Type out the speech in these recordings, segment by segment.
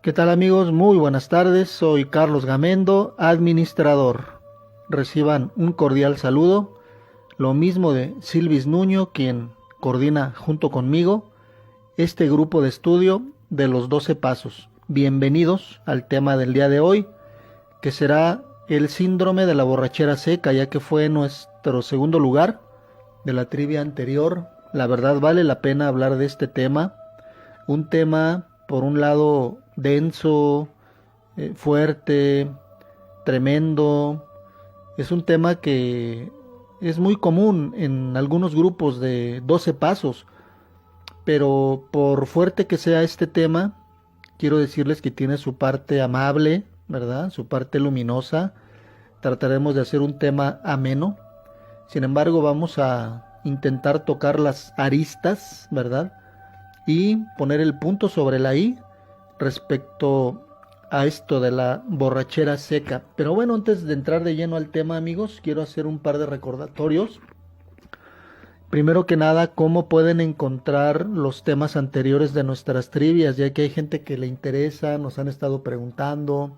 ¿Qué tal amigos? Muy buenas tardes, soy Carlos Gamendo, administrador. Reciban un cordial saludo, lo mismo de Silvis Nuño, quien coordina junto conmigo este grupo de estudio de los 12 pasos. Bienvenidos al tema del día de hoy, que será el síndrome de la borrachera seca, ya que fue nuestro segundo lugar de la trivia anterior. La verdad vale la pena hablar de este tema, un tema por un lado denso, fuerte, tremendo. Es un tema que es muy común en algunos grupos de 12 pasos, pero por fuerte que sea este tema, quiero decirles que tiene su parte amable, ¿verdad? Su parte luminosa. Trataremos de hacer un tema ameno. Sin embargo, vamos a intentar tocar las aristas, ¿verdad? Y poner el punto sobre la I respecto a esto de la borrachera seca. Pero bueno, antes de entrar de lleno al tema, amigos, quiero hacer un par de recordatorios. Primero que nada, cómo pueden encontrar los temas anteriores de nuestras trivias, ya que hay gente que le interesa, nos han estado preguntando.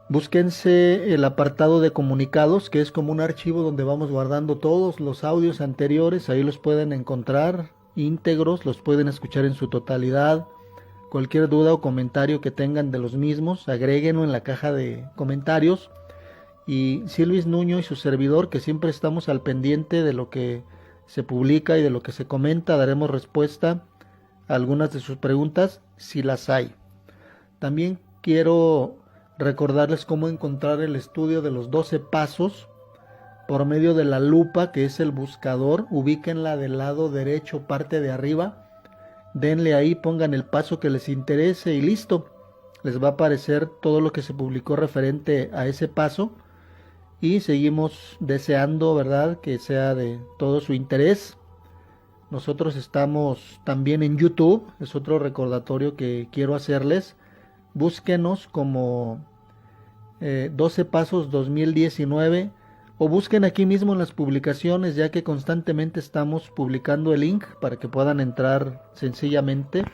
Búsquense el apartado de comunicados, que es como un archivo donde vamos guardando todos los audios anteriores. Ahí los pueden encontrar íntegros, los pueden escuchar en su totalidad. Cualquier duda o comentario que tengan de los mismos, agréguenlo en la caja de comentarios. Y Silvis Nuño y su servidor, que siempre estamos al pendiente de lo que se publica y de lo que se comenta, daremos respuesta a algunas de sus preguntas si las hay. También quiero recordarles cómo encontrar el estudio de los 12 pasos por medio de la lupa, que es el buscador. Ubíquenla del lado derecho, parte de arriba. Denle ahí, pongan el paso que les interese y listo. Les va a aparecer todo lo que se publicó referente a ese paso. Y seguimos deseando, ¿verdad?, que sea de todo su interés. Nosotros estamos también en YouTube. Es otro recordatorio que quiero hacerles. Búsquenos como 12 Pasos 2019 o busquen aquí mismo en las publicaciones, ya que constantemente estamos publicando el link para que puedan entrar sencillamente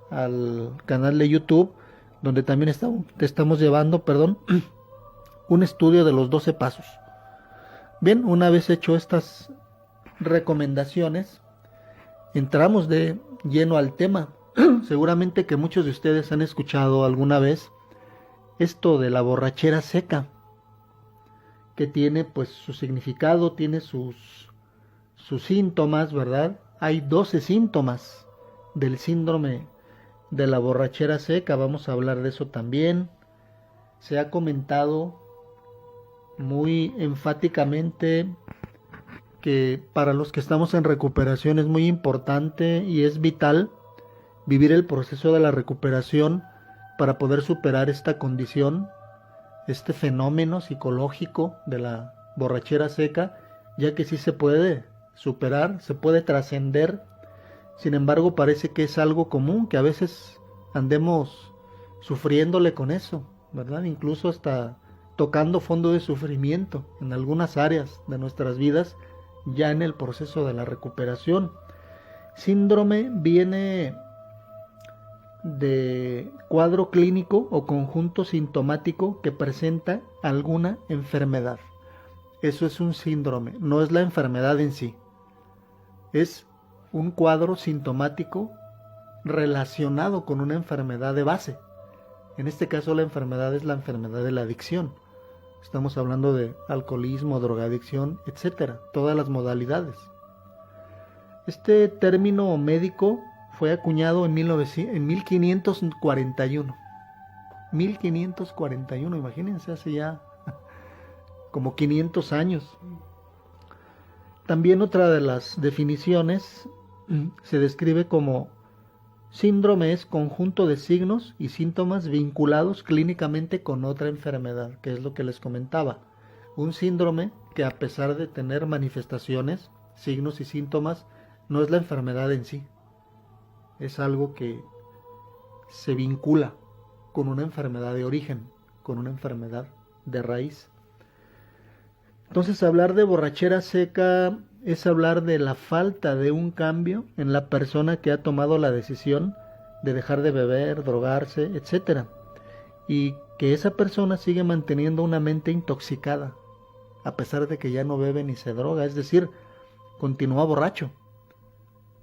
al canal de YouTube, donde también estamos llevando, un estudio de los 12 pasos. Bien, una vez hecho estas recomendaciones, entramos de lleno al tema. Seguramente que muchos de ustedes han escuchado alguna vez esto de la borrachera seca, que tiene pues su significado, tiene sus síntomas, ¿verdad? Hay 12 síntomas del síndrome de la borrachera seca, vamos a hablar de eso también. Se ha comentado muy enfáticamente que para los que estamos en recuperación es muy importante y es vital vivir el proceso de la recuperación para poder superar esta condición, este fenómeno psicológico de la borrachera seca, ya que sí se puede superar, se puede trascender. Sin embargo, parece que es algo común, que a veces andemos sufriéndole con eso, ¿verdad? Incluso hasta tocando fondo de sufrimiento en algunas áreas de nuestras vidas, ya en el proceso de la recuperación. Síndrome viene de cuadro clínico o conjunto sintomático que presenta alguna enfermedad. Eso es un síndrome, no es la enfermedad en sí. Es un cuadro sintomático relacionado con una enfermedad de base. En este caso la enfermedad es la enfermedad de la adicción. Estamos hablando de alcoholismo, drogadicción, etcétera, todas las modalidades. Este término médico fue acuñado en 1541. 1541, imagínense, hace ya como 500 años. También otra de las definiciones se describe como síndrome es conjunto de signos y síntomas vinculados clínicamente con otra enfermedad, que es lo que les comentaba. Un síndrome que, a pesar de tener manifestaciones, signos y síntomas, no es la enfermedad en sí. Es algo que se vincula con una enfermedad de origen, con una enfermedad de raíz. Entonces, hablar de borrachera seca es hablar de la falta de un cambio en la persona que ha tomado la decisión de dejar de beber, drogarse, etcétera, y que esa persona sigue manteniendo una mente intoxicada, a pesar de que ya no bebe ni se droga, es decir, continúa borracho,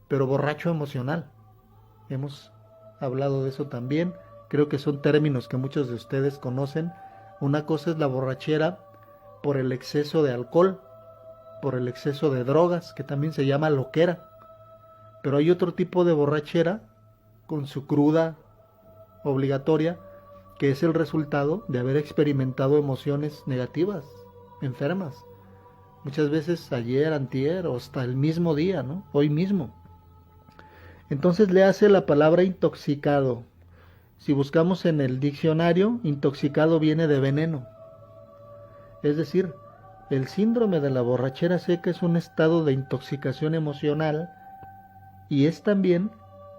pero borracho emocional. Hemos hablado de eso también, creo que son términos que muchos de ustedes conocen. Una cosa es la borrachera por el exceso de alcohol, por el exceso de drogas, que también se llama loquera, pero hay otro tipo de borrachera con su cruda obligatoria, que es el resultado de haber experimentado emociones negativas, enfermas, muchas veces ayer, antier o hasta el mismo día, ¿no? Hoy mismo. Entonces le hace la palabra intoxicado. Si buscamos en el diccionario, intoxicado viene de veneno. Es decir, el síndrome de la borrachera seca es un estado de intoxicación emocional y es también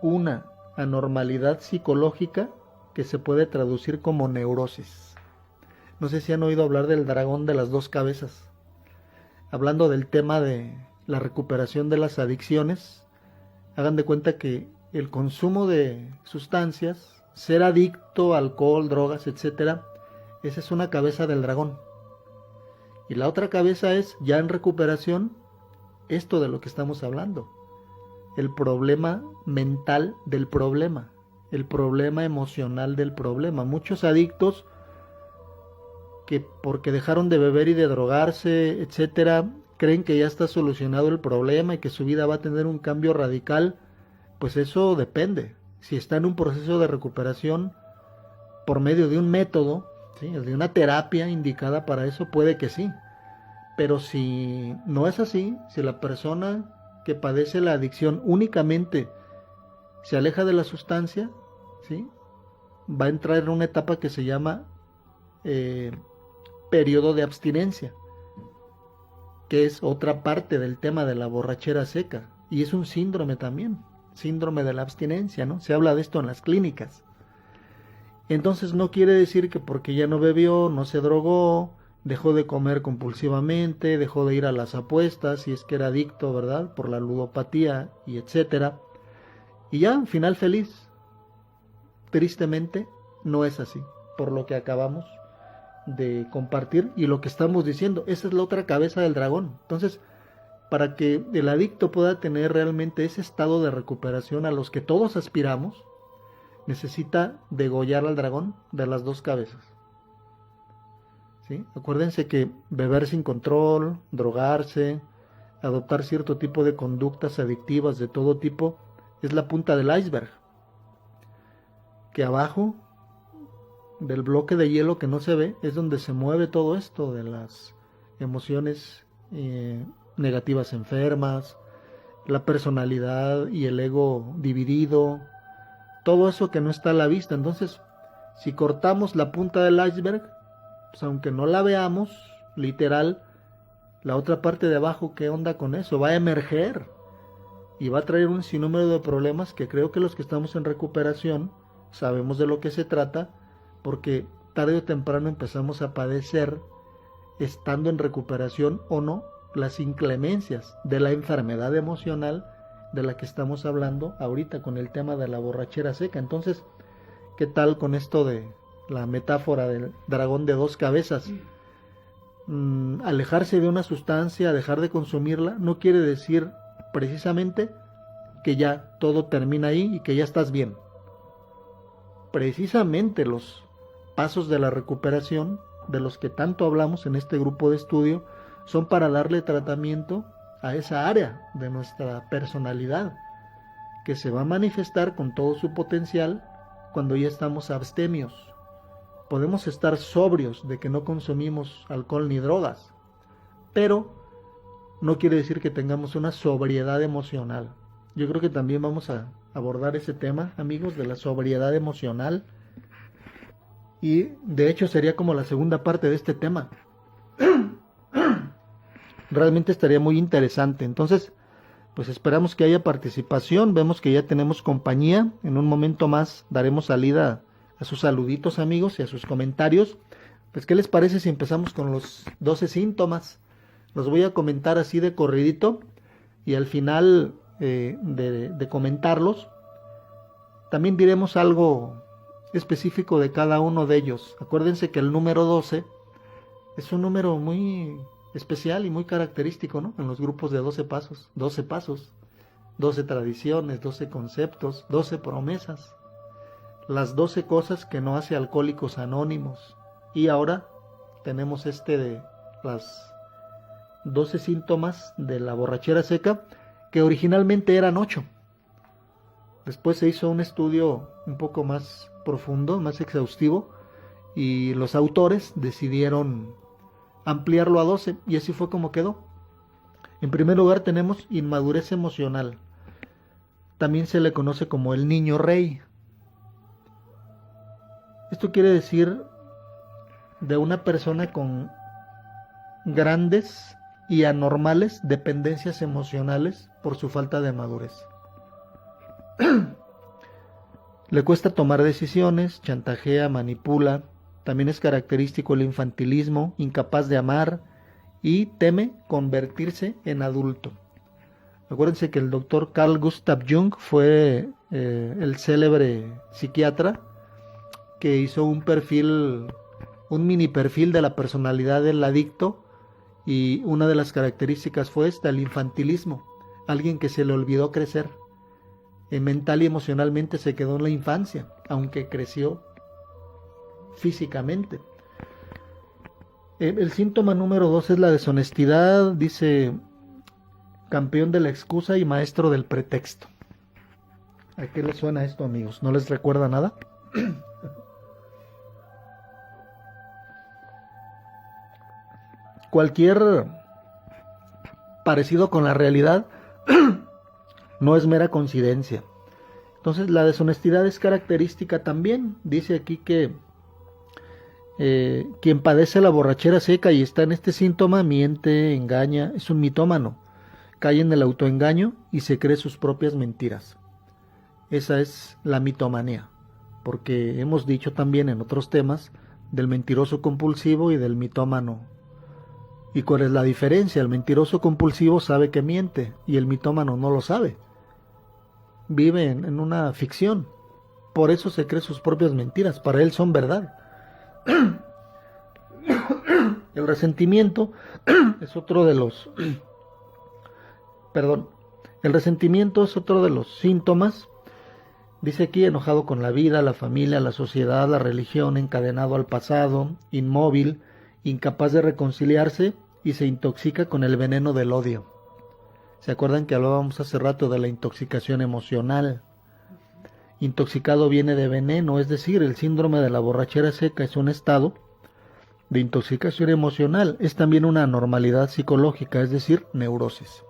una anormalidad psicológica que se puede traducir como neurosis. No sé si han oído hablar del dragón de las dos cabezas. Hablando del tema de la recuperación de las adicciones, hagan de cuenta que el consumo de sustancias, ser adicto a alcohol, drogas, etcétera, esa es una cabeza del dragón. Y la otra cabeza es, ya en recuperación, esto de lo que estamos hablando. El problema mental del problema, el problema emocional del problema. Muchos adictos que porque dejaron de beber y de drogarse, etcétera, creen que ya está solucionado el problema y que su vida va a tener un cambio radical. Pues eso depende. Si está en un proceso de recuperación por medio de un método, ¿sí?, de una terapia indicada para eso, puede que sí. Pero si no es así, si la persona que padece la adicción únicamente se aleja de la sustancia, ¿sí?, va a entrar en una etapa que se llama periodo de abstinencia, que es otra parte del tema de la borrachera seca, y es un síndrome también, síndrome de la abstinencia, ¿no? Se habla de esto en las clínicas. Entonces no quiere decir que porque ya no bebió, no se drogó, dejó de comer compulsivamente, dejó de ir a las apuestas, si es que era adicto, ¿verdad?, por la ludopatía y etcétera, y ya, final feliz. Tristemente, no es así, por lo que acabamos de compartir y lo que estamos diciendo. Esa es la otra cabeza del dragón. Entonces, para que el adicto pueda tener realmente ese estado de recuperación a los que todos aspiramos, necesita degollar al dragón de las dos cabezas. ¿Sí? Acuérdense que beber sin control, drogarse, adoptar cierto tipo de conductas adictivas de todo tipo, es la punta del iceberg. Que abajo del bloque de hielo que no se ve es donde se mueve todo esto de las emociones negativas enfermas, la personalidad y el ego dividido, todo eso que no está a la vista. Entonces, si cortamos la punta del iceberg, pues aunque no la veamos literal, la otra parte de abajo, ¿qué onda con eso? Va a emerger y va a traer un sinnúmero de problemas que creo que los que estamos en recuperación sabemos de lo que se trata, porque tarde o temprano empezamos a padecer, estando en recuperación o no, las inclemencias de la enfermedad emocional de la que estamos hablando ahorita con el tema de la borrachera seca. Entonces, ¿qué tal con esto de la metáfora del dragón de dos cabezas? Alejarse de una sustancia, dejar de consumirla, no quiere decir precisamente que ya todo termina ahí y que ya estás bien. Precisamente los pasos de la recuperación, de los que tanto hablamos en este grupo de estudio, son para darle tratamiento a esa área de nuestra personalidad, que se va a manifestar con todo su potencial cuando ya estamos abstemios. Podemos estar sobrios de que no consumimos alcohol ni drogas, pero no quiere decir que tengamos una sobriedad emocional. Yo creo que también vamos a abordar ese tema, amigos, de la sobriedad emocional, y de hecho sería como la segunda parte de este tema. Realmente estaría muy interesante. Entonces, pues esperamos que haya participación. Vemos que ya tenemos compañía. En un momento más daremos salida a sus saluditos, amigos, y a sus comentarios. Pues, ¿qué les parece si empezamos con los 12 síntomas? Los voy a comentar así de corridito, y al final de comentarlos, También diremos algo específico de cada uno de ellos. Acuérdense que el número 12 es un número muy especial y muy característico, ¿no? En los grupos de 12 pasos, 12 pasos, 12 tradiciones, 12 conceptos, 12 promesas, las 12 cosas que no hace Alcohólicos Anónimos. Y ahora tenemos de las 12 síntomas de la borrachera seca, que originalmente eran 8. Después se hizo un estudio un poco más profundo, más exhaustivo, y los autores decidieron ampliarlo a 12, y así fue como quedó. En primer lugar tenemos inmadurez emocional. También se le conoce como el niño rey. Esto quiere decir de una persona con grandes y anormales dependencias emocionales por su falta de madurez. Le cuesta tomar decisiones, chantajea, manipula. También es característico el infantilismo, incapaz de amar y teme convertirse en adulto. Acuérdense que el doctor Carl Gustav Jung fue el célebre psiquiatra que hizo un mini perfil de la personalidad del adicto, y una de las características fue el infantilismo, alguien que se le olvidó crecer. Mental y emocionalmente se quedó en la infancia, aunque creció físicamente. El síntoma número 2 es la deshonestidad, dice: campeón de la excusa y maestro del pretexto. ¿A qué les suena esto, amigos? ¿No les recuerda nada? Cualquier parecido con la realidad no es mera coincidencia. Entonces la deshonestidad es característica también. Dice aquí que quien padece la borrachera seca y está en este síntoma miente, engaña, es un mitómano, cae en el autoengaño y se cree sus propias mentiras. Esa es la mitomanía, porque hemos dicho también en otros temas del mentiroso compulsivo y del mitómano. ¿Y cuál es la diferencia? El mentiroso compulsivo sabe que miente y el mitómano no lo sabe. Vive en una ficción. Por eso se cree sus propias mentiras. Para él son verdad. El resentimiento es otro de los... El resentimiento es otro de los síntomas. Dice aquí: enojado con la vida, la familia, la sociedad, la religión, encadenado al pasado, inmóvil, incapaz de reconciliarse y se intoxica con el veneno del odio. ¿Se acuerdan que hablábamos hace rato de la intoxicación emocional? Intoxicado viene de veneno, es decir, el síndrome de la borrachera seca es un estado de intoxicación emocional. Es también una anormalidad psicológica, es decir, neurosis.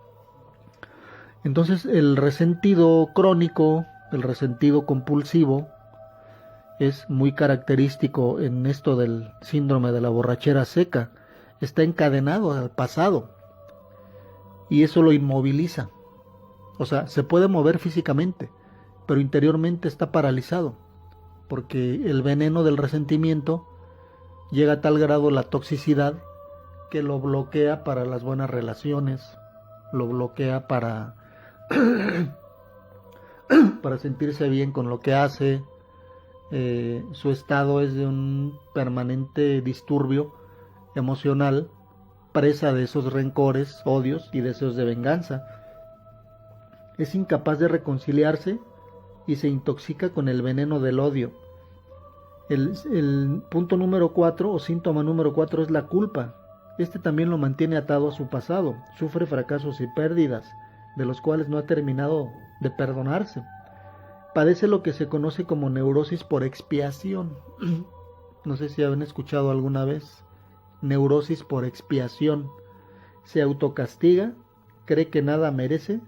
Entonces el resentido crónico, el resentido compulsivo, es muy característico en esto del síndrome de la borrachera seca. Está encadenado al pasado y eso lo inmoviliza. O sea, se puede mover físicamente, pero interiormente está paralizado, porque el veneno del resentimiento llega a tal grado la toxicidad que lo bloquea para las buenas relaciones, lo bloquea para sentirse bien con lo que hace. Su estado es de un permanente disturbio emocional, presa de esos rencores, odios y deseos de venganza. Es incapaz de reconciliarse y se intoxica con el veneno del odio. El punto número 4 o síntoma número 4 es la culpa. Este también lo mantiene atado a su pasado. Sufre fracasos y pérdidas, de los cuales no ha terminado de perdonarse. Padece lo que se conoce como neurosis por expiación. No sé si han escuchado alguna vez. Neurosis por expiación. Se autocastiga, cree que nada merece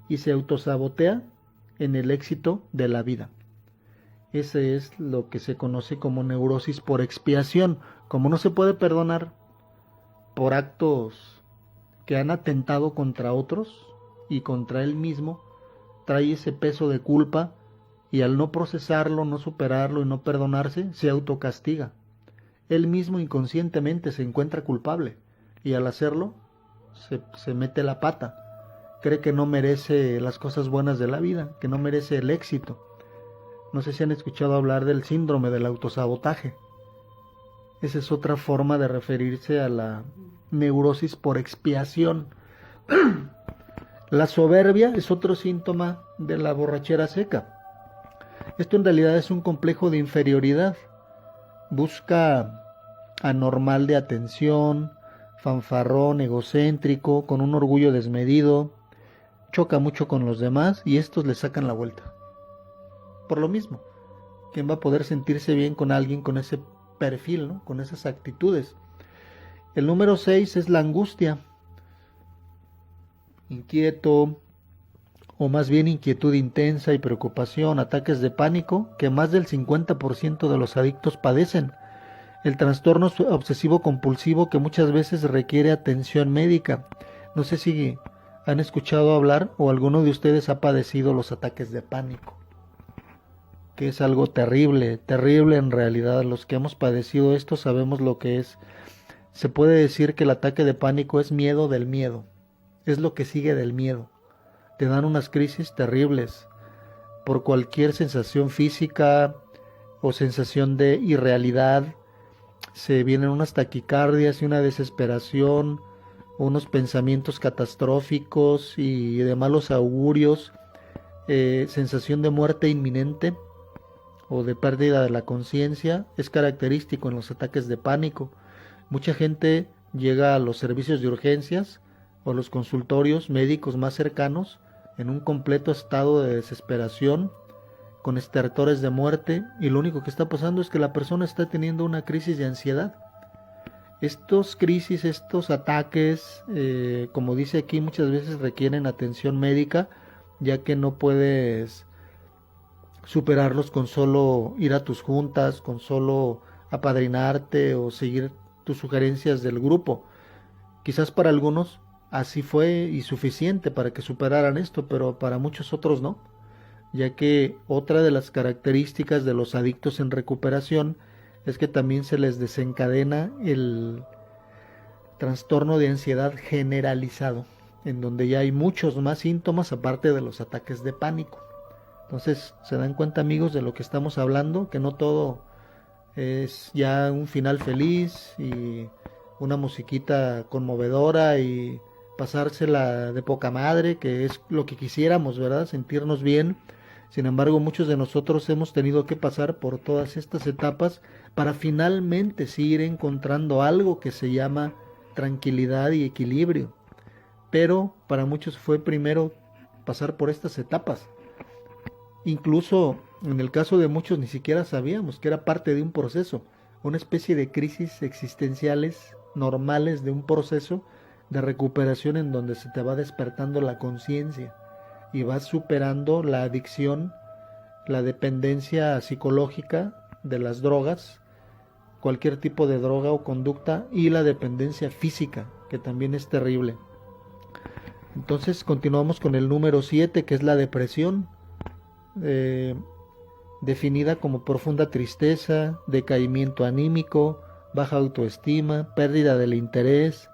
y se autosabotea en el éxito de la vida. Ese es lo que se conoce como neurosis por expiación. Como no se puede perdonar por actos que han atentado contra otros y contra él mismo, trae ese peso de culpa y al no procesarlo, no superarlo y no perdonarse, se autocastiga. Él mismo inconscientemente se encuentra culpable y al hacerlo se mete la pata. Cree que no merece las cosas buenas de la vida, que no merece el éxito. No sé si han escuchado hablar del síndrome del autosabotaje. Esa es otra forma de referirse a la neurosis por expiación. La soberbia es otro síntoma de la borrachera seca. Esto en realidad es un complejo de inferioridad. Busca anormal de atención, fanfarrón, egocéntrico, con un orgullo desmedido, choca mucho con los demás y estos le sacan la vuelta. Por lo mismo, ¿quién va a poder sentirse bien con alguien con ese perfil, ¿no? Con esas actitudes? El número 6 es la angustia. Inquieto, o más bien inquietud intensa y preocupación, ataques de pánico, que más del 50% de los adictos padecen. El trastorno obsesivo compulsivo, que muchas veces requiere atención médica. No sé si han escuchado hablar o alguno de ustedes ha padecido los ataques de pánico, que es algo terrible, terrible en realidad. Los que hemos padecido esto sabemos lo que es. Se puede decir que el ataque de pánico es miedo del miedo, es lo que sigue del miedo. Te dan unas crisis terribles por cualquier sensación física o sensación de irrealidad. Se vienen unas taquicardias y una desesperación, unos pensamientos catastróficos y de malos augurios, sensación de muerte inminente o de pérdida de la conciencia. Es característico en los ataques de pánico. Mucha gente llega a los servicios de urgencias o los consultorios médicos más cercanos en un completo estado de desesperación, con estertores de muerte, y lo único que está pasando es que la persona está teniendo una crisis de ansiedad. Estos crisis, estos ataques, como dice aquí, muchas veces requieren atención médica, ya que no puedes superarlos con solo ir a tus juntas, con solo apadrinarte o seguir tus sugerencias del grupo. Quizás para algunos así fue y suficiente para que superaran esto, pero para muchos otros no, ya que otra de las características de los adictos en recuperación es que también se les desencadena el trastorno de ansiedad generalizado, en donde ya hay muchos más síntomas aparte de los ataques de pánico. Entonces, se dan cuenta, amigos, de lo que estamos hablando, que no todo es ya un final feliz y una musiquita conmovedora y pasársela de poca madre, que es lo que quisiéramos, ¿verdad? Sentirnos bien. Sin embargo, muchos de nosotros hemos tenido que pasar por todas estas etapas para finalmente sí ir encontrando algo que se llama tranquilidad y equilibrio. Pero para muchos fue primero pasar por estas etapas. Incluso en el caso de muchos ni siquiera sabíamos que era parte de un proceso, una especie de crisis existenciales normales de un proceso de recuperación en donde se te va despertando la conciencia y vas superando la adicción, la dependencia psicológica de las drogas, cualquier tipo de droga o conducta, y la dependencia física, que también es terrible. Entonces continuamos con el número 7, que es la depresión, definida como profunda tristeza, decaimiento anímico, baja autoestima, pérdida del interés.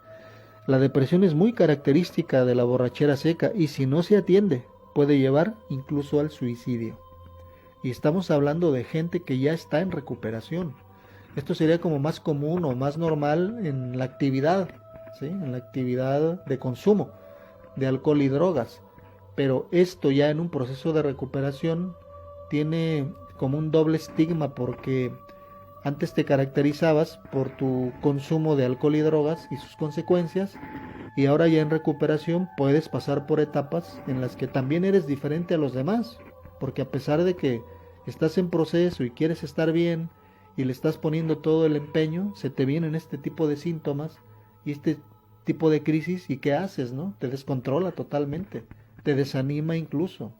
La depresión es muy característica de la borrachera seca y si no se atiende puede llevar incluso al suicidio. Y estamos hablando de gente que ya está en recuperación. Esto sería como más común o más normal en la actividad, ¿sí? En la actividad de consumo de alcohol y drogas. Pero esto ya en un proceso de recuperación tiene como un doble estigma, porque antes te caracterizabas por tu consumo de alcohol y drogas y sus consecuencias, y ahora ya en recuperación puedes pasar por etapas en las que también eres diferente a los demás, porque a pesar de que estás en proceso y quieres estar bien y le estás poniendo todo el empeño, se te vienen este tipo de síntomas y este tipo de crisis, y ¿qué haces, no? Te descontrola totalmente, te desanima incluso.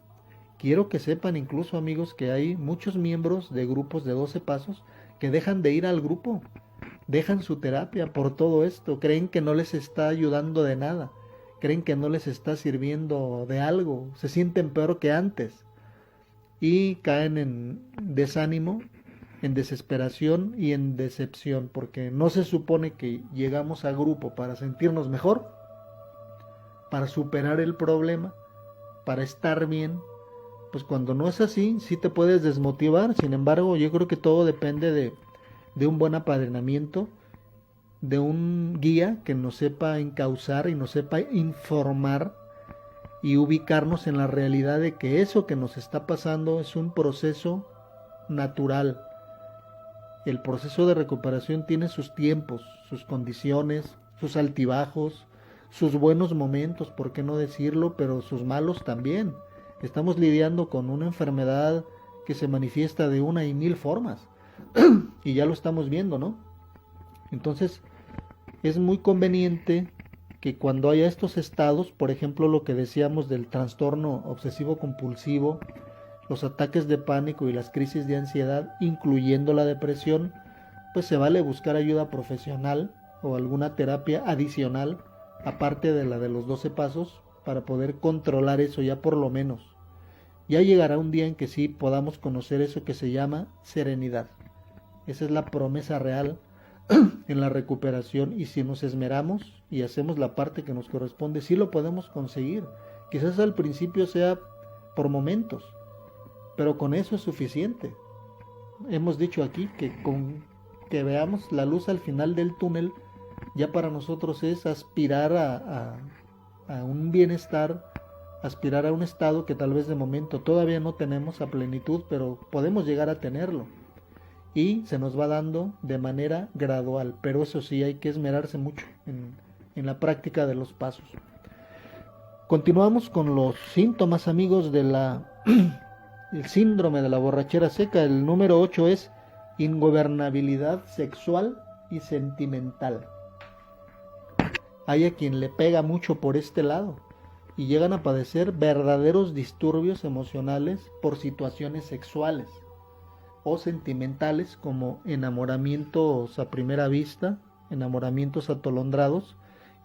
Quiero que sepan incluso, amigos, que hay muchos miembros de grupos de 12 pasos que dejan de ir al grupo, dejan su terapia por todo esto, creen que no les está ayudando de nada, creen que no les está sirviendo de algo, se sienten peor que antes y caen en desánimo, en desesperación y en decepción, porque no se supone que llegamos a grupo para sentirnos mejor, para superar el problema, para estar bien, pues cuando no es así, sí te puedes desmotivar. Sin embargo, yo creo que todo depende de un buen apadrinamiento, de un guía que nos sepa encauzar y nos sepa informar y ubicarnos en la realidad de que eso que nos está pasando es un proceso natural. El proceso de recuperación tiene sus tiempos, sus condiciones, sus altibajos, sus buenos momentos, por qué no decirlo, pero sus malos también. Estamos lidiando con una enfermedad que se manifiesta de una y mil formas y ya lo estamos viendo, ¿no? Entonces es muy conveniente que cuando haya estos estados, por ejemplo lo que decíamos del trastorno obsesivo compulsivo, los ataques de pánico y las crisis de ansiedad, incluyendo la depresión, pues se vale buscar ayuda profesional o alguna terapia adicional, aparte de la de los 12 pasos, para poder controlar eso ya por lo menos. Ya llegará un día en que sí podamos conocer eso que se llama serenidad. Esa es la promesa real en la recuperación, y si nos esmeramos y hacemos la parte que nos corresponde, sí lo podemos conseguir. Quizás al principio sea por momentos, pero con eso es suficiente. Hemos dicho aquí que con que veamos la luz al final del túnel, ya para nosotros es aspirar a un bienestar, aspirar a un estado que tal vez de momento todavía no tenemos a plenitud, pero podemos llegar a tenerlo. Y se nos va dando de manera gradual, pero eso sí, hay que esmerarse mucho en la práctica de los pasos. Continuamos con los síntomas, amigos, de el síndrome de la borrachera seca. El número 8 es ingobernabilidad sexual y sentimental. Hay a quien le pega mucho por este lado y llegan a padecer verdaderos disturbios emocionales por situaciones sexuales o sentimentales, como enamoramientos a primera vista, enamoramientos atolondrados,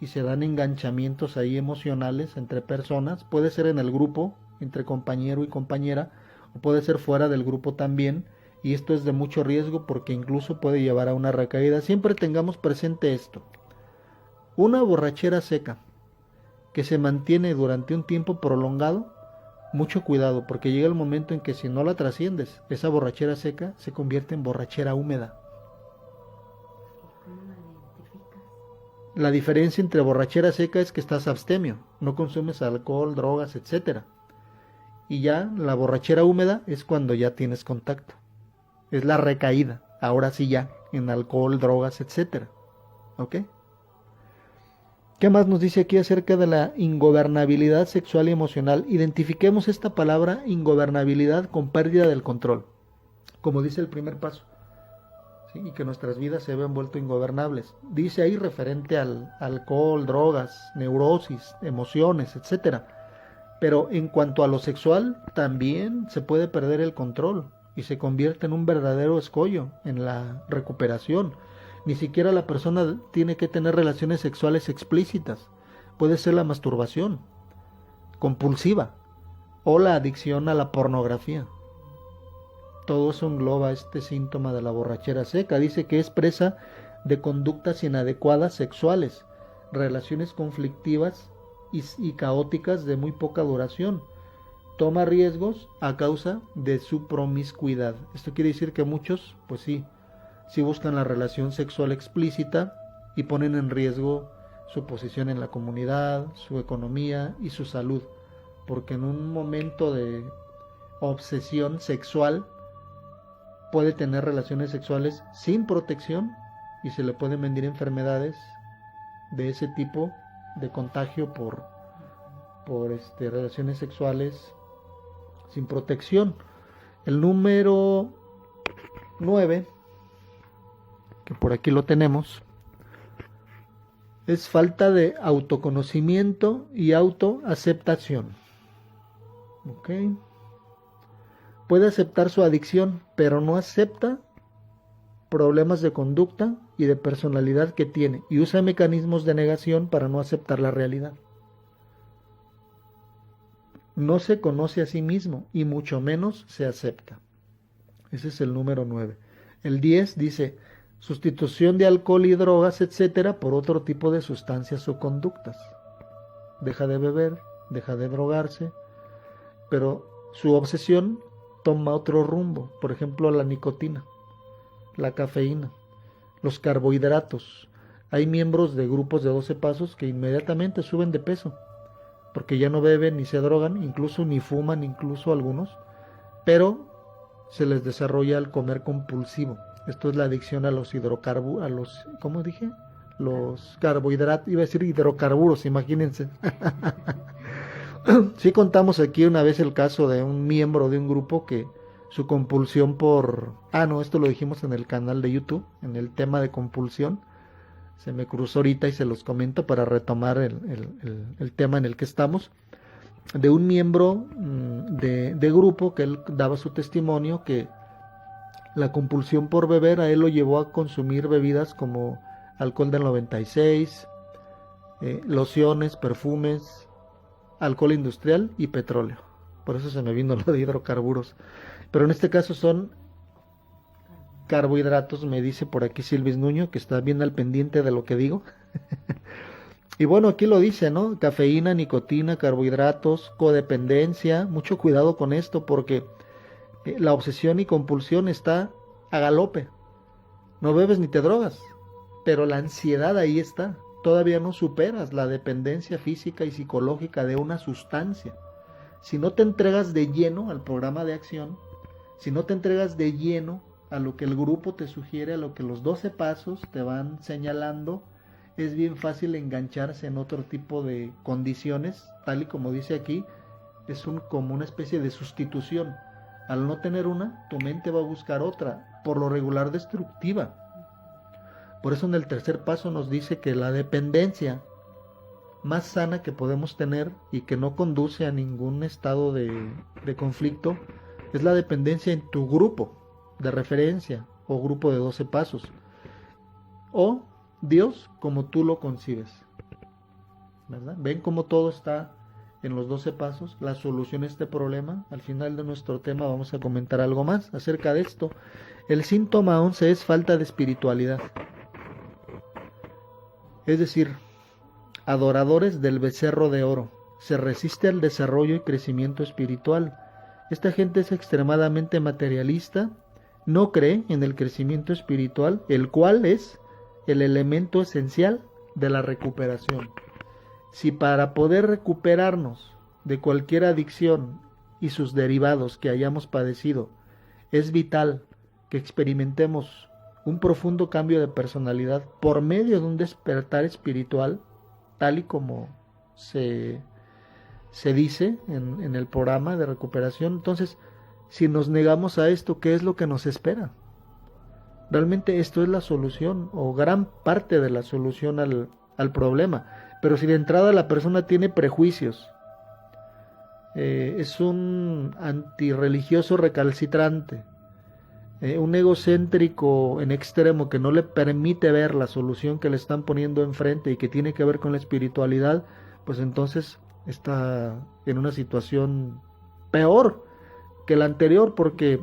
y se dan enganchamientos ahí emocionales entre personas. Puede ser en el grupo, entre compañero y compañera, o puede ser fuera del grupo también, y esto es de mucho riesgo porque incluso puede llevar a una recaída. Siempre tengamos presente esto: una borrachera seca que se mantiene durante un tiempo prolongado, mucho cuidado, porque llega el momento en que si no la trasciendes, esa borrachera seca se convierte en borrachera húmeda. ¿Cómo la identificas? La diferencia entre borrachera seca es que estás abstemio, no consumes alcohol, drogas, etcétera. Y ya la borrachera húmeda es cuando ya tienes contacto. Es la recaída, ahora sí ya, en alcohol, drogas, etcétera. ¿Ok? ¿Qué más nos dice aquí acerca de la ingobernabilidad sexual y emocional? Identifiquemos esta palabra ingobernabilidad con pérdida del control, como dice el primer paso, ¿sí? Y que nuestras vidas se vean vuelto ingobernables. Dice ahí referente al alcohol, drogas, neurosis, emociones, etcétera. Pero en cuanto a lo sexual, también se puede perder el control y se convierte en un verdadero escollo en la recuperación. Ni siquiera la persona tiene que tener relaciones sexuales explícitas. Puede ser la masturbación compulsiva o la adicción a la pornografía. Todo eso engloba este síntoma de la borrachera seca. Dice que es presa de conductas inadecuadas sexuales, relaciones conflictivas y caóticas de muy poca duración. Toma riesgos a causa de su promiscuidad. Esto quiere decir que muchos, pues sí buscan la relación sexual explícita y ponen en riesgo su posición en la comunidad, su economía y su salud, porque en un momento de obsesión sexual puede tener relaciones sexuales sin protección y se le pueden venir enfermedades de ese tipo de contagio por relaciones sexuales sin protección. El número 9, que por aquí lo tenemos, es falta de autoconocimiento y autoaceptación. ¿Ok? Puede aceptar su adicción, pero no acepta problemas de conducta y de personalidad que tiene, y usa mecanismos de negación para no aceptar la realidad. No se conoce a sí mismo y mucho menos se acepta. Ese es el número 9. El 10 dice: sustitución de alcohol y drogas, etcétera, por otro tipo de sustancias o conductas. Deja de beber, deja de drogarse, pero su obsesión toma otro rumbo. Por ejemplo, la nicotina, la cafeína, los carbohidratos. Hay miembros de grupos de 12 pasos que inmediatamente suben de peso, porque ya no beben ni se drogan, incluso ni fuman, incluso algunos, pero se les desarrolla el comer compulsivo. Esto es la adicción a los hidrocarburos, a los, ¿cómo dije? Los carbohidratos, iba a decir hidrocarburos, imagínense. Sí contamos aquí una vez el caso de un miembro de un grupo que su compulsión por... no, esto lo dijimos en el canal de YouTube, en el tema de compulsión. Se me cruzó ahorita y se los comento para retomar el tema en el que estamos. De un miembro de grupo que él daba su testimonio que la compulsión por beber a él lo llevó a consumir bebidas como alcohol del 96, lociones, perfumes, alcohol industrial y petróleo. Por eso se me vino lo de hidrocarburos. Pero en este caso son carbohidratos, me dice por aquí Silvis Nuño, que está bien al pendiente de lo que digo. Y bueno, aquí lo dice, ¿no? Cafeína, nicotina, carbohidratos, codependencia. Mucho cuidado con esto porque la obsesión y compulsión está a galope. No bebes ni te drogas, pero la ansiedad ahí está. Todavía no superas la dependencia física y psicológica de una sustancia. Si no te entregas de lleno al programa de acción, si no te entregas de lleno a lo que el grupo te sugiere, a lo que los 12 pasos te van señalando, es bien fácil engancharse en otro tipo de condiciones, tal y como dice aquí, es como una especie de sustitución. Al no tener una, tu mente va a buscar otra, por lo regular destructiva. Por eso en el tercer paso nos dice que la dependencia más sana que podemos tener y que no conduce a ningún estado de conflicto es la dependencia en tu grupo de referencia o grupo de 12 pasos o Dios como tú lo concibes, ¿verdad? Ven cómo todo está en los 12 pasos, la solución a este problema. Al final de nuestro tema vamos a comentar algo más acerca de esto. El síntoma 11 es falta de espiritualidad, es decir, adoradores del becerro de oro, se resiste al desarrollo y crecimiento espiritual. Esta gente es extremadamente materialista, no cree en el crecimiento espiritual, el cual es el elemento esencial de la recuperación. Si para poder recuperarnos de cualquier adicción y sus derivados que hayamos padecido, es vital que experimentemos un profundo cambio de personalidad por medio de un despertar espiritual, tal y como se dice en el programa de recuperación. Entonces, si nos negamos a esto, ¿qué es lo que nos espera? Realmente esto es la solución o gran parte de la solución al problema. Pero si de entrada la persona tiene prejuicios, es un antirreligioso recalcitrante, un egocéntrico en extremo que no le permite ver la solución que le están poniendo enfrente y que tiene que ver con la espiritualidad, pues entonces está en una situación peor que la anterior, porque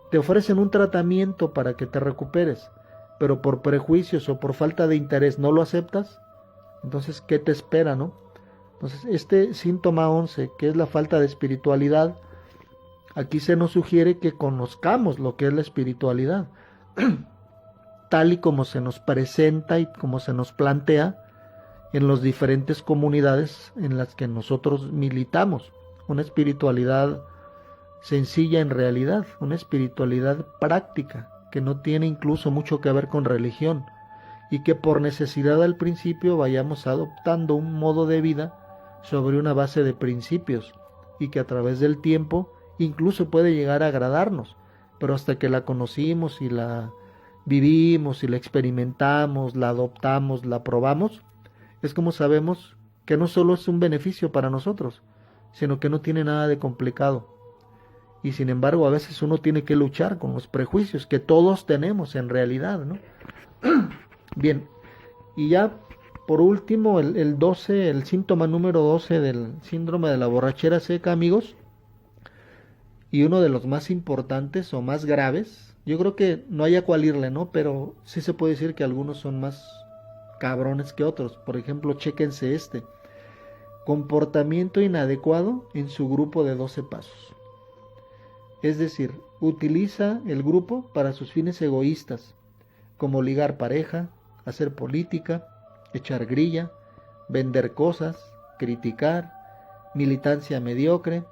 te ofrecen un tratamiento para que te recuperes, pero por prejuicios o por falta de interés no lo aceptas. Entonces, ¿qué te espera, no? Entonces, este síntoma 11, que es la falta de espiritualidad, aquí se nos sugiere que conozcamos lo que es la espiritualidad, tal y como se nos presenta y como se nos plantea en las diferentes comunidades en las que nosotros militamos. Una espiritualidad sencilla en realidad, una espiritualidad práctica, que no tiene incluso mucho que ver con religión, y que por necesidad al principio vayamos adoptando un modo de vida sobre una base de principios, y que a través del tiempo incluso puede llegar a agradarnos, pero hasta que la conocimos y la vivimos y la experimentamos, la adoptamos, la probamos, es como sabemos que no solo es un beneficio para nosotros, sino que no tiene nada de complicado. Y sin embargo a veces uno tiene que luchar con los prejuicios que todos tenemos en realidad, ¿no? Bien, y ya por último el 12, el síntoma número 12 del síndrome de la borrachera seca, amigos, y uno de los más importantes o más graves, yo creo que no hay a cuál irle, ¿no? Pero sí se puede decir que algunos son más cabrones que otros. Por ejemplo, chéquense este: comportamiento inadecuado en su grupo de 12 pasos. Es decir, utiliza el grupo para sus fines egoístas, como ligar pareja, hacer política, echar grilla, vender cosas, criticar, militancia mediocre.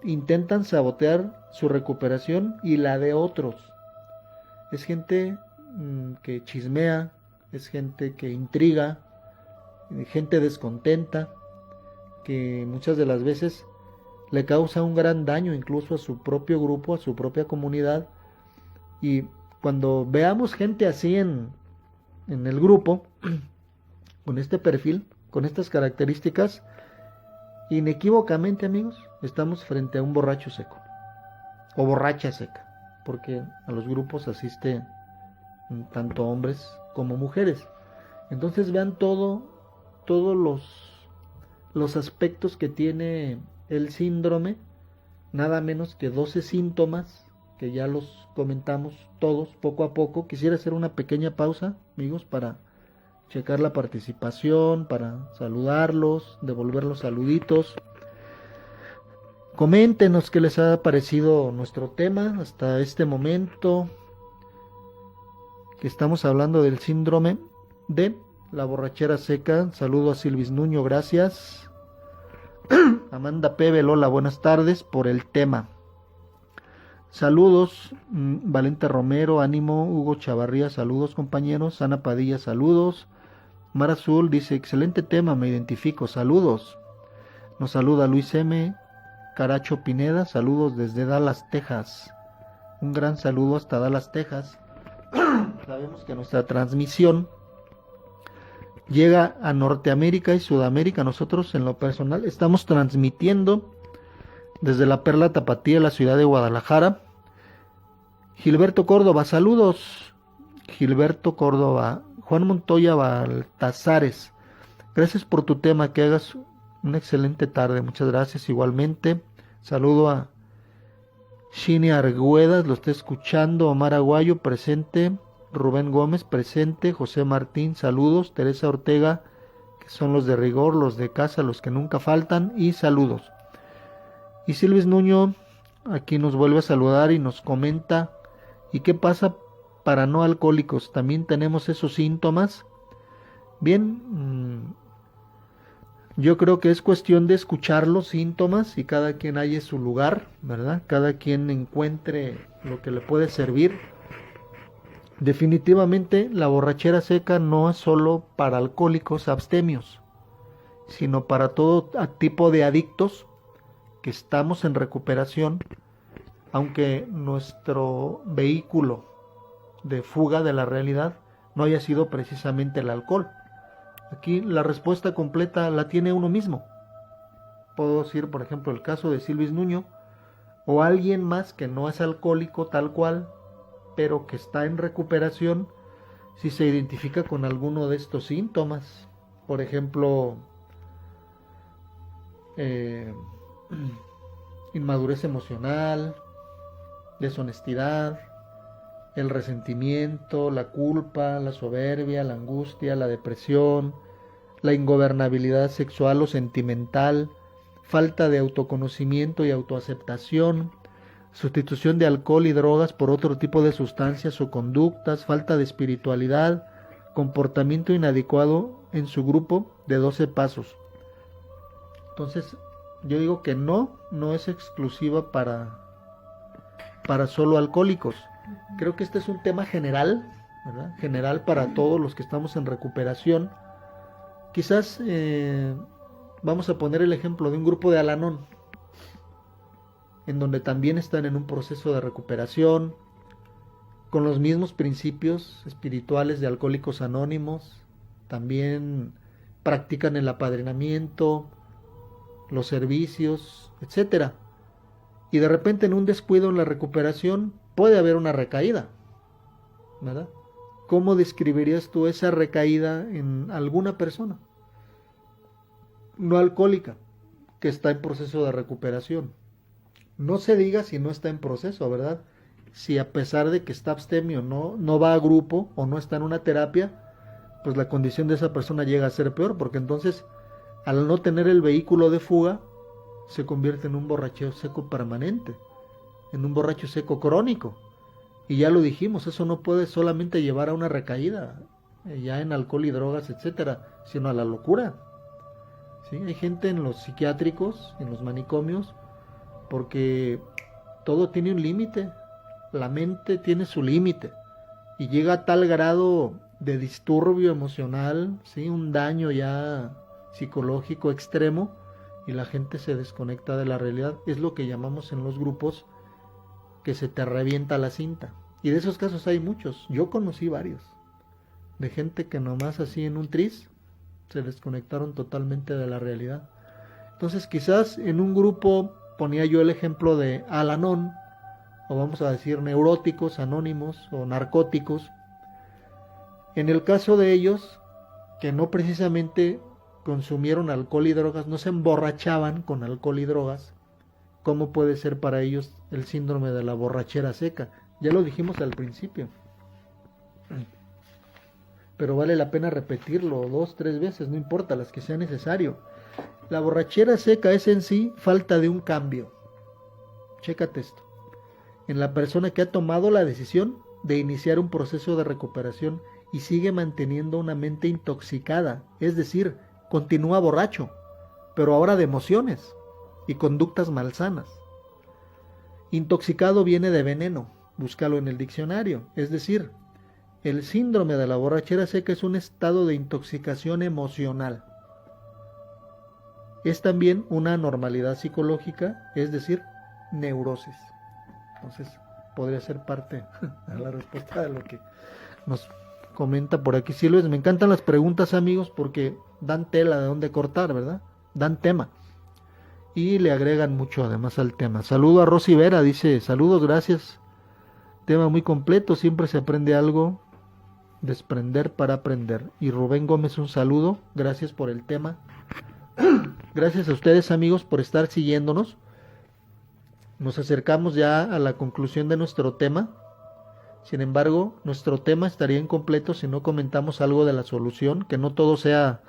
Intentan sabotear su recuperación y la de otros. Es gente que chismea, es gente que intriga, gente descontenta, que muchas de las veces le causa un gran daño incluso a su propio grupo, a su propia comunidad. Y cuando veamos gente así en el grupo, con este perfil, con estas características, inequívocamente, amigos, estamos frente a un borracho seco o borracha seca, porque a los grupos asiste tanto hombres como mujeres. Entonces vean todos los aspectos que tiene el síndrome, nada menos que 12 síntomas, que ya los comentamos todos poco a poco. Quisiera hacer una pequeña pausa, amigos, para checar la participación, para saludarlos, devolver los saluditos. Coméntenos qué les ha parecido nuestro tema hasta este momento, que estamos hablando del síndrome de la borrachera seca. Saludo a Silvis Nuño, gracias. Amanda Pebe, Lola, buenas tardes por el tema. Saludos, Valente Romero, ánimo. Hugo Chavarría, saludos compañeros. Ana Padilla, saludos. Mar Azul dice, excelente tema, me identifico, saludos. Nos saluda Luis M. Caracho Pineda, saludos desde Dallas, Texas. Un gran saludo hasta Dallas, Texas. Sabemos que nuestra transmisión llega a Norteamérica y Sudamérica. Nosotros en lo personal estamos transmitiendo desde la Perla Tapatía, la ciudad de Guadalajara. Gilberto Córdoba, saludos. Gilberto Córdoba. Juan Montoya Baltazares, gracias por tu tema, que hagas una excelente tarde. Muchas gracias igualmente. Saludo a Shini Argüedas, lo está escuchando. Omar Aguayo, presente. Rubén Gómez, presente. José Martín, saludos. Teresa Ortega, que son los de rigor, los de casa, los que nunca faltan, y saludos. Y Silvis Nuño aquí nos vuelve a saludar y nos comenta, ¿y qué pasa para no alcohólicos? ¿También tenemos esos síntomas? Bien, yo creo que es cuestión de escuchar los síntomas y cada quien halle su lugar, ¿verdad? Cada quien encuentre lo que le puede servir. Definitivamente la borrachera seca no es solo para alcohólicos abstemios, sino para todo tipo de adictos que estamos en recuperación, aunque nuestro vehículo de fuga de la realidad no haya sido precisamente el alcohol. Aquí la respuesta completa la tiene uno mismo. Puedo decir, por ejemplo, el caso de Silvis Nuño, o alguien más que no es alcohólico tal cual, pero que está en recuperación, si se identifica con alguno de estos síntomas. Por ejemplo, inmadurez emocional, deshonestidad, el resentimiento, la culpa, la soberbia, la angustia, la depresión, la ingobernabilidad sexual o sentimental, falta de autoconocimiento y autoaceptación, sustitución de alcohol y drogas por otro tipo de sustancias o conductas, falta de espiritualidad, comportamiento inadecuado en su grupo de 12 pasos. Entonces, yo digo que no es exclusiva para solo alcohólicos. Creo que este es un tema general, ¿verdad? General para todos los que estamos en recuperación. Quizás vamos a poner el ejemplo de un grupo de Al-Anon, en donde también están en un proceso de recuperación, con los mismos principios espirituales de Alcohólicos Anónimos. También practican el apadrinamiento, los servicios, etcétera. Y de repente, en un descuido en la recuperación, puede haber una recaída, ¿verdad? ¿Cómo describirías tú esa recaída en alguna persona no alcohólica que está en proceso de recuperación? No se diga si no está en proceso, ¿verdad? Si a pesar de que está abstemio no va a grupo o no está en una terapia, pues la condición de esa persona llega a ser peor, porque entonces, al no tener el vehículo de fuga, se convierte en un borracheo seco permanente. en un borracho seco crónico. Y ya lo dijimos, eso no puede solamente llevar a una recaída, ya en alcohol y drogas, etcétera, sino a la locura. ¿Sí? Hay gente en los psiquiátricos, en los manicomios, porque todo tiene un límite, la mente tiene su límite y llega a tal grado de disturbio emocional, ¿sí? Un daño ya psicológico extremo y la gente se desconecta de la realidad. Es lo que llamamos en los grupos que se te revienta la cinta. Y de esos casos hay muchos. Yo conocí varios. De gente que nomás así en un tris se desconectaron totalmente de la realidad. Entonces quizás en un grupo ponía yo el ejemplo de Al-Anon, o vamos a decir neuróticos, anónimos o narcóticos. En el caso de ellos, que no precisamente consumieron alcohol y drogas, no se emborrachaban con alcohol y drogas, ¿cómo puede ser para ellos el síndrome de la borrachera seca? Ya lo dijimos al principio. Pero vale la pena repetirlo 2, 3 veces, no importa, las que sea necesario. La borrachera seca es en sí falta de un cambio. Chécate esto. En la persona que ha tomado la decisión de iniciar un proceso de recuperación y sigue manteniendo una mente intoxicada, es decir, continúa borracho, pero ahora de emociones y conductas malsanas. Intoxicado viene de veneno, búscalo en el diccionario, es decir, el síndrome de la borrachera seca es un estado de intoxicación emocional. Es también una anormalidad psicológica, es decir, neurosis. Entonces, podría ser parte de la respuesta de lo que nos comenta por aquí Silves. Me encantan las preguntas, amigos, porque dan tela de dónde cortar, ¿verdad? Dan tema. Y le agregan mucho además al tema. Saludo a Rosy Vera, dice, saludos, gracias. Tema muy completo, siempre se aprende algo. Desprender para aprender. Y Rubén Gómez, un saludo, gracias por el tema. Gracias a ustedes, amigos, por estar siguiéndonos. Nos acercamos ya a la conclusión de nuestro tema. Sin embargo, nuestro tema estaría incompleto si no comentamos algo de la solución, que no todo sea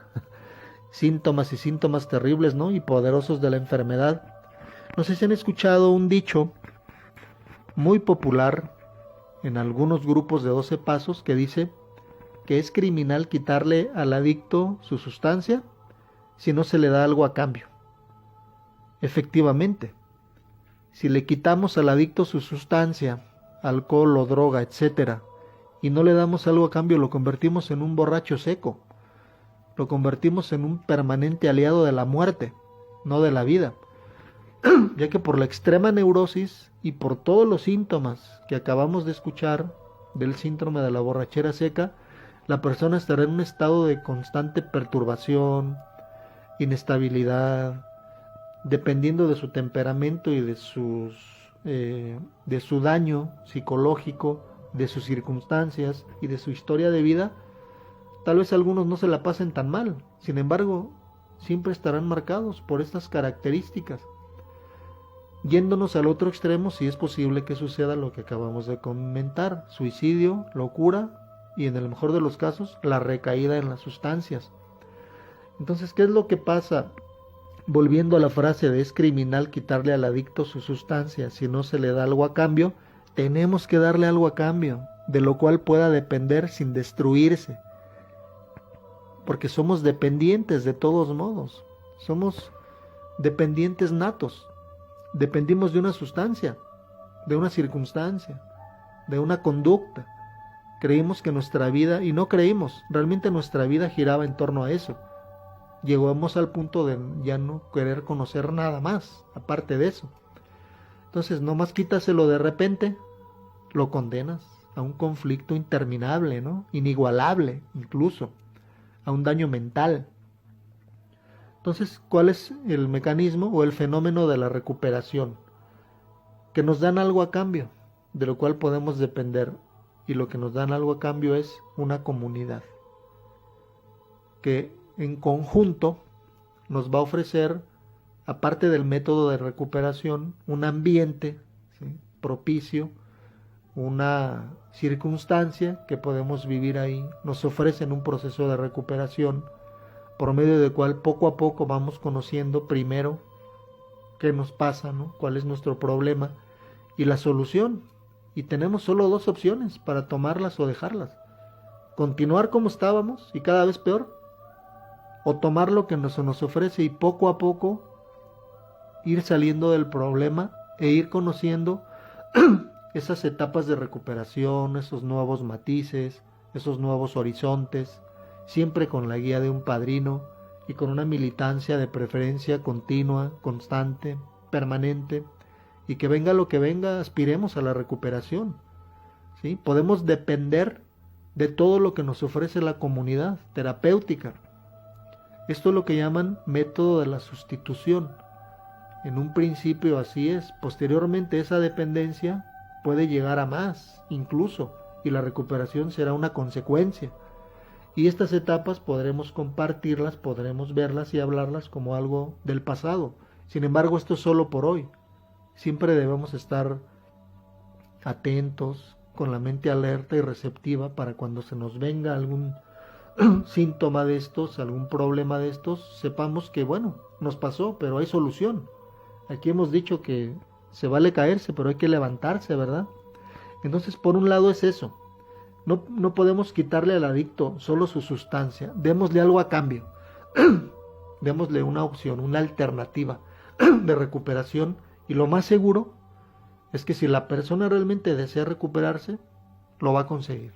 síntomas y síntomas terribles, ¿no? Y poderosos de la enfermedad. No sé si han escuchado un dicho muy popular en algunos grupos de 12 pasos que dice que es criminal quitarle al adicto su sustancia si no se le da algo a cambio. Efectivamente, si le quitamos al adicto su sustancia, alcohol o droga, etcétera, y no le damos algo a cambio, lo convertimos en un borracho seco, lo convertimos en un permanente aliado de la muerte, no de la vida, ya que por la extrema neurosis y por todos los síntomas que acabamos de escuchar del síndrome de la borrachera seca, la persona estará en un estado de constante perturbación, inestabilidad, dependiendo de su temperamento y de su daño psicológico, de sus circunstancias y de su historia de vida. Tal vez algunos no se la pasen tan mal, sin embargo, siempre estarán marcados por estas características. Yéndonos al otro extremo, sí es posible que suceda lo que acabamos de comentar: suicidio, locura y, en el mejor de los casos, la recaída en las sustancias. Entonces, ¿qué es lo que pasa? Volviendo a la frase de es criminal quitarle al adicto su sustancia si no se le da algo a cambio, tenemos que darle algo a cambio, de lo cual pueda depender sin destruirse. Porque somos dependientes de todos modos, somos dependientes natos, dependimos de una sustancia, de una circunstancia, de una conducta. Creímos que nuestra vida, y no creímos, realmente nuestra vida giraba en torno a eso. Llegamos al punto de ya no querer conocer nada más, aparte de eso. Entonces, nomás quítaselo de repente, lo condenas a un conflicto interminable, ¿no? Inigualable, incluso, a un daño mental. Entonces, ¿cuál es el mecanismo o el fenómeno de la recuperación? Que nos dan algo a cambio, de lo cual podemos depender. Y lo que nos dan algo a cambio es una comunidad que en conjunto nos va a ofrecer, aparte del método de recuperación, un ambiente, ¿sí?, propicio, una circunstancia que podemos vivir ahí. Nos ofrecen un proceso de recuperación por medio del cual poco a poco vamos conociendo primero qué nos pasa, ¿no?, cuál es nuestro problema, y la solución. Y tenemos solo dos opciones para tomarlas o dejarlas. Continuar como estábamos y cada vez peor, o tomar lo que se nos ofrece y poco a poco ir saliendo del problema e ir conociendo esas etapas de recuperación, esos nuevos matices, esos nuevos horizontes, siempre con la guía de un padrino y con una militancia de preferencia continua, constante, permanente, y que venga lo que venga, aspiremos a la recuperación. ¿Sí? Podemos depender de todo lo que nos ofrece la comunidad terapéutica. Esto es lo que llaman método de la sustitución. En un principio así es, posteriormente esa dependencia puede llegar a más, incluso, y la recuperación será una consecuencia. Y estas etapas podremos compartirlas, podremos verlas y hablarlas como algo del pasado. Sin embargo, esto es solo por hoy. Siempre debemos estar atentos, con la mente alerta y receptiva para cuando se nos venga algún síntoma de estos, algún problema de estos, sepamos que bueno, nos pasó, pero hay solución. Aquí hemos dicho que se vale caerse, pero hay que levantarse, ¿verdad? Entonces, por un lado es eso. No podemos quitarle al adicto solo su sustancia. Démosle algo a cambio. Démosle una opción, una alternativa de recuperación. Y lo más seguro es que si la persona realmente desea recuperarse, lo va a conseguir.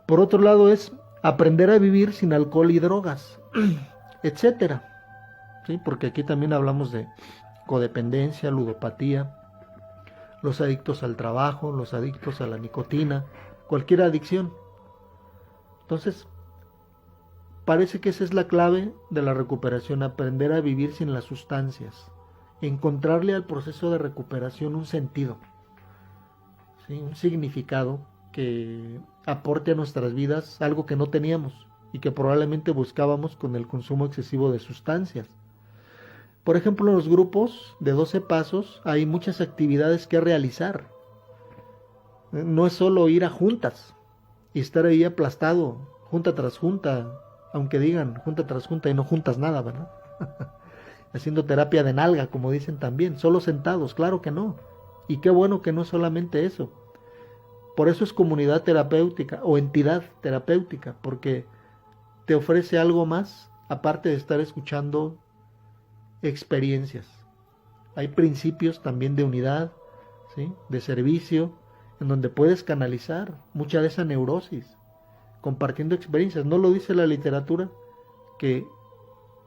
Por otro lado es aprender a vivir sin alcohol y drogas, etcétera. ¿Sí? Porque aquí también hablamos de codependencia, ludopatía, los adictos al trabajo, los adictos a la nicotina, cualquier adicción. Entonces, parece que esa es la clave de la recuperación, aprender a vivir sin las sustancias, encontrarle al proceso de recuperación un sentido, ¿sí? Un significado que aporte a nuestras vidas algo que no teníamos y que probablemente buscábamos con el consumo excesivo de sustancias. Por ejemplo, en los grupos de 12 pasos hay muchas actividades que realizar. No es solo ir a juntas y estar ahí aplastado, junta tras junta, aunque digan junta tras junta y no juntas nada, ¿verdad? Haciendo terapia de nalga, como dicen también, solo sentados, claro que no. Y qué bueno que no es solamente eso. Por eso es comunidad terapéutica o entidad terapéutica, porque te ofrece algo más, aparte de estar escuchando experiencias. Hay principios también de unidad, ¿sí? De servicio, en donde puedes canalizar mucha de esa neurosis, compartiendo experiencias. ¿No lo dice la literatura? Que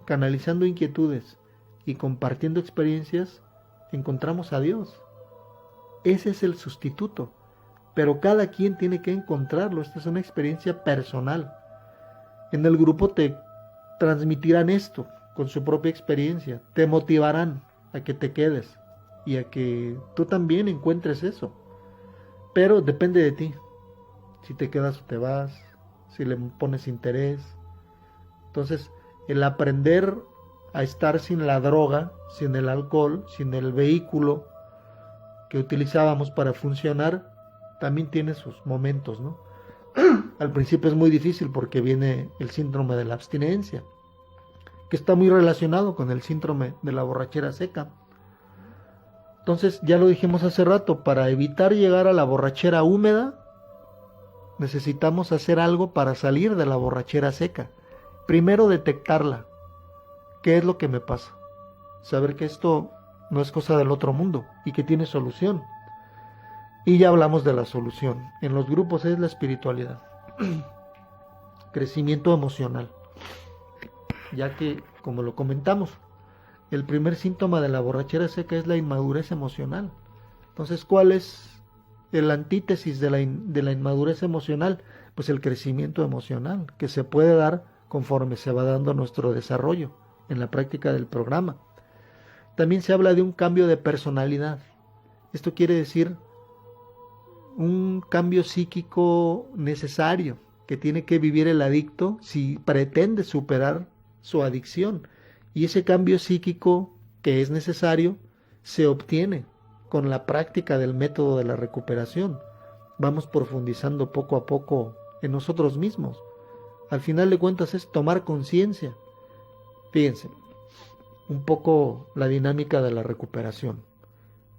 canalizando inquietudes y compartiendo experiencias, encontramos a Dios. Ese es el sustituto. Pero cada quien tiene que encontrarlo. Esta es una experiencia personal. En el grupo te transmitirán esto con su propia experiencia. Te motivarán a que te quedes y a que tú también encuentres eso. Pero depende de ti. Si te quedas o te vas, si le pones interés. Entonces, el aprender a estar sin la droga, sin el alcohol, sin el vehículo que utilizábamos para funcionar, también tiene sus momentos, ¿no? Al principio es muy difícil porque viene el síndrome de la abstinencia, que está muy relacionado con el síndrome de la borrachera seca. Entonces, ya lo dijimos hace rato, para evitar llegar a la borrachera húmeda, necesitamos hacer algo para salir de la borrachera seca. Primero, detectarla. ¿Qué es lo que me pasa? Saber que esto no es cosa del otro mundo y que tiene solución. Y ya hablamos de la solución. En los grupos es la espiritualidad. Crecimiento emocional. Ya que, como lo comentamos, el primer síntoma de la borrachera seca es la inmadurez emocional. Entonces, ¿cuál es el antítesis de la inmadurez emocional? Pues el crecimiento emocional, que se puede dar conforme se va dando nuestro desarrollo en la práctica del programa. También se habla de un cambio de personalidad. Esto quiere decir un cambio psíquico necesario que tiene que vivir el adicto si pretende superar su adicción. Y ese cambio psíquico que es necesario se obtiene con la práctica del método de la recuperación. Vamos profundizando poco a poco en nosotros mismos. Al final de cuentas es tomar conciencia. Fíjense, un poco la dinámica de la recuperación.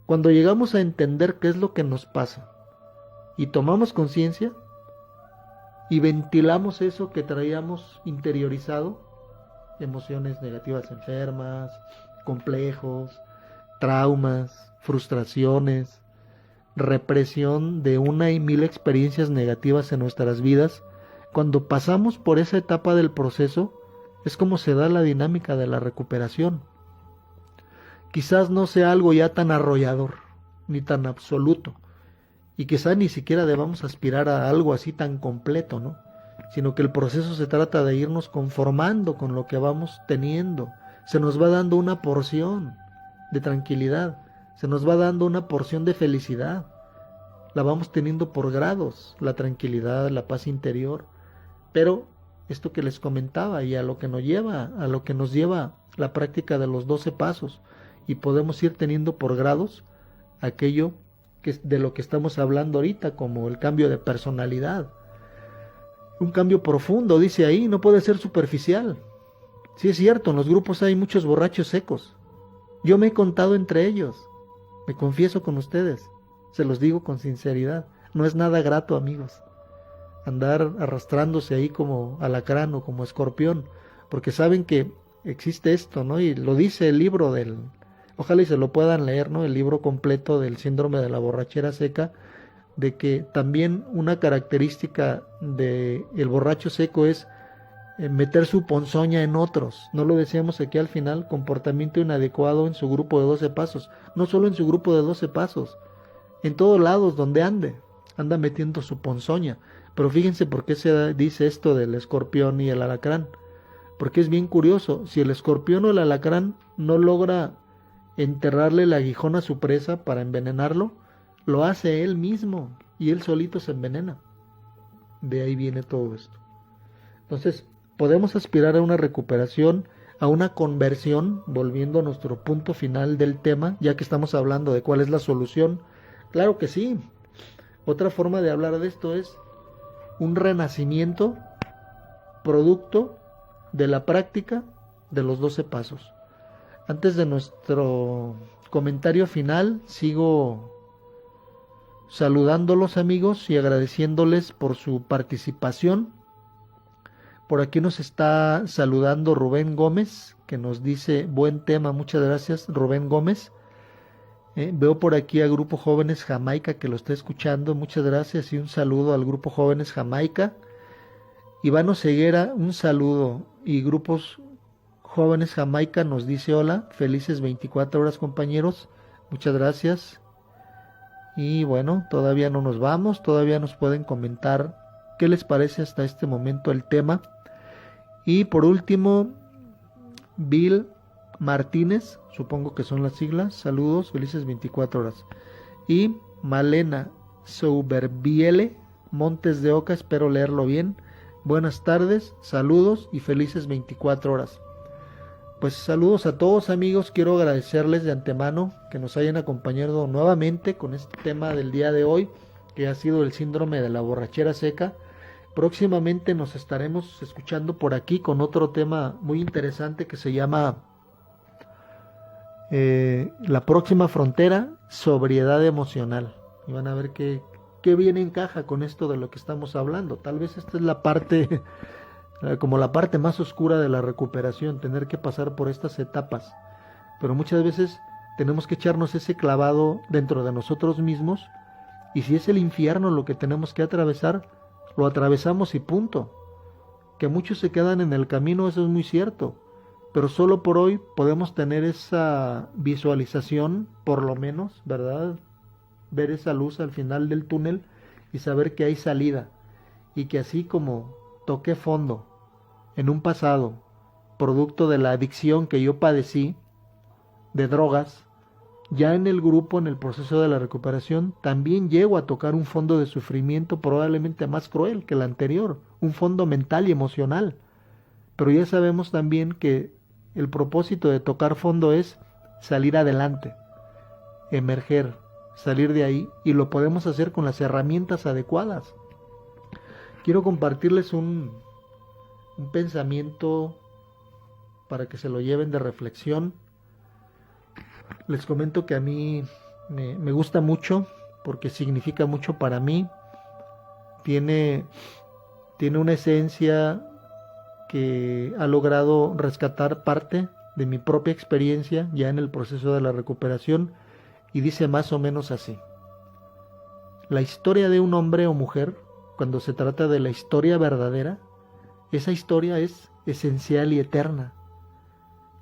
Cuando llegamos a entender qué es lo que nos pasa y tomamos conciencia y ventilamos eso que traíamos interiorizado, emociones negativas enfermas, complejos, traumas, frustraciones, represión de una y mil experiencias negativas en nuestras vidas, cuando pasamos por esa etapa del proceso, es como se da la dinámica de la recuperación. Quizás no sea algo ya tan arrollador, ni tan absoluto, y quizás ni siquiera debamos aspirar a algo así tan completo, ¿no? Sino que el proceso se trata de irnos conformando con lo que vamos teniendo. Se nos va dando una porción de tranquilidad, se nos va dando una porción de felicidad. La vamos teniendo por grados, la tranquilidad, la paz interior. Pero esto que les comentaba y a lo que nos lleva la práctica de los 12 pasos, y podemos ir teniendo por grados aquello que de lo que estamos hablando ahorita, como el cambio de personalidad. Un cambio profundo, dice ahí, no puede ser superficial. Sí es cierto, en los grupos hay muchos borrachos secos. Yo me he contado entre ellos, me confieso con ustedes, se los digo con sinceridad, no es nada grato, amigos, andar arrastrándose ahí como alacrán o como escorpión, porque saben que existe esto, ¿no? Y lo dice el libro ojalá y se lo puedan leer, ¿no? El libro completo del síndrome de la borrachera seca, de que también una característica de el borracho seco es meter su ponzoña en otros. No lo decíamos aquí al final, comportamiento inadecuado en su grupo de 12 pasos. No solo en su grupo de 12 pasos, en todos lados donde anda metiendo su ponzoña. Pero fíjense por qué se dice esto del escorpión y el alacrán. Porque es bien curioso, si el escorpión o el alacrán no logra enterrarle el aguijón a su presa para envenenarlo, lo hace él mismo y él solito se envenena. De ahí viene todo esto. Entonces, podemos aspirar a una recuperación, a una conversión, volviendo a nuestro punto final del tema, ya que estamos hablando de cuál es la solución. Claro que sí. Otra forma de hablar de esto es un renacimiento producto de la práctica de los 12 pasos. Antes de nuestro comentario final, sigo saludándolos, amigos, y agradeciéndoles por su participación. Por aquí nos está saludando Rubén Gómez, que nos dice buen tema. Muchas gracias, Rubén Gómez. Veo por aquí a Grupo Jóvenes Jamaica que lo está escuchando. Muchas gracias y un saludo al Grupo Jóvenes Jamaica. Ivano Ceguera, un saludo. Y Grupos Jóvenes Jamaica nos dice hola, felices 24 horas, compañeros. Muchas gracias. Y bueno, todavía no nos vamos, todavía nos pueden comentar qué les parece hasta este momento el tema. Y por último, Bill Martínez, supongo que son las siglas, saludos, felices 24 horas. Y Malena Souberbiele Montes de Oca, espero leerlo bien. Buenas tardes, saludos y felices 24 horas. Pues saludos a todos, amigos, quiero agradecerles de antemano que nos hayan acompañado nuevamente con este tema del día de hoy, que ha sido el síndrome de la borrachera seca. Próximamente nos estaremos escuchando por aquí con otro tema muy interesante que se llama La próxima frontera, sobriedad emocional. Y van a ver qué bien encaja con esto de lo que estamos hablando. Tal vez esta es la parte, como la parte más oscura de la recuperación, tener que pasar por estas etapas. Pero muchas veces tenemos que echarnos ese clavado dentro de nosotros mismos, y si es el infierno lo que tenemos que atravesar, lo atravesamos y punto. Que muchos se quedan en el camino, eso es muy cierto, pero solo por hoy podemos tener esa visualización, por lo menos, ¿verdad? Ver esa luz al final del túnel y saber que hay salida, y que así como toqué fondo en un pasado, producto de la adicción que yo padecí de drogas, ya en el grupo, en el proceso de la recuperación, también llego a tocar un fondo de sufrimiento probablemente más cruel que el anterior, un fondo mental y emocional. Pero ya sabemos también que el propósito de tocar fondo es salir adelante, emerger, salir de ahí, y lo podemos hacer con las herramientas adecuadas. Quiero compartirles un pensamiento para que se lo lleven de reflexión. Les comento que a mí Me gusta mucho porque significa mucho para mí. Tiene una esencia que ha logrado rescatar parte de mi propia experiencia ya en el proceso de la recuperación, y dice más o menos así: la historia de un hombre o mujer, cuando se trata de la historia verdadera, esa historia es esencial y eterna,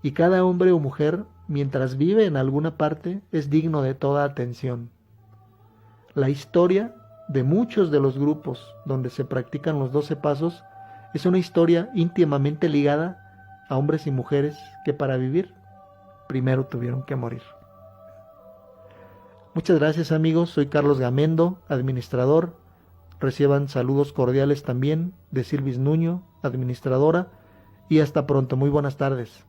y cada hombre o mujer, mientras vive en alguna parte, es digno de toda atención. La historia de muchos de los grupos donde se practican los 12 pasos es una historia íntimamente ligada a hombres y mujeres que para vivir primero tuvieron que morir. Muchas gracias, amigos, soy Carlos Gamendo, administrador. Reciban saludos cordiales también de Silvis Nuño, administradora, y hasta pronto. Muy buenas tardes.